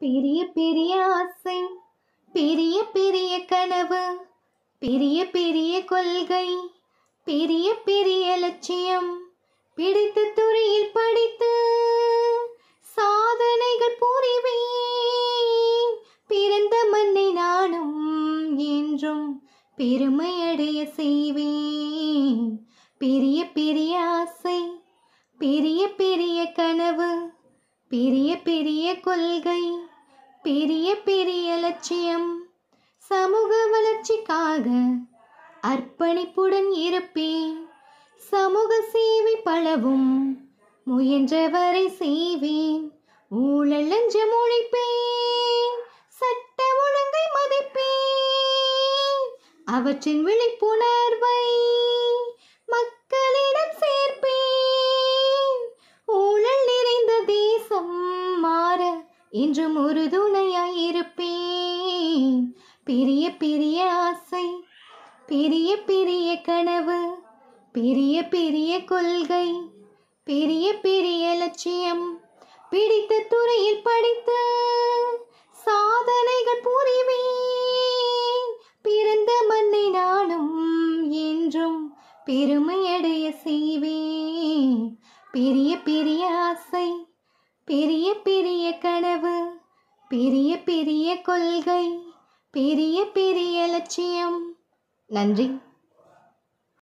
பெரிய பெரிய ஆசை, பெரிய பெரிய கனவு, பெரிய பெரிய கொள்கை, பெரிய பெரிய லட்சியம், பிடித்த துறையில் படித்து சாதனைகள் புரிவேன். பிறந்த மண்ணை நானும் என்றும் பெருமையடைய செய்வேன். பெரிய பெரிய ஆசை, பெரிய பெரிய கனவு, பெரிய பெரிய கொள்கை, பெரிய பெரிய லட்சியம், சமூக வளர்ச்சிக்காக அர்ப்பணிப்புடன் இருப்பேன். சமூக சேவை பலவும் முயன்றவரை செய்வேன். ஊழல் லஞ்சம் ஒழிப்பேன், சட்ட ஒழுங்கை மதிப்பேன். அவற்றின் விழிப்புணர்வை மக்களிடம் சேர்ப்பேன். ஊழல் நிறைந்த தேசம் மாற என்றும் உறுதுணையாயிருப்பேன். பெரிய பெரிய ஆசை, பெரிய பெரிய கனவு, பெரிய பெரிய கொள்கை, பெரிய பெரிய லட்சியம், பிடித்த துறையில் படித்து சாதனைகள் புரிவேன். பிறந்த மண்ணை நானும் என்றும் பெருமையடைய செய்வேன். பெரிய பெரிய ஆசை, பெரிய பெரிய கனவு, பெரிய பெரிய கொள்கை, பெரிய பெரிய லட்சியம். நன்றி.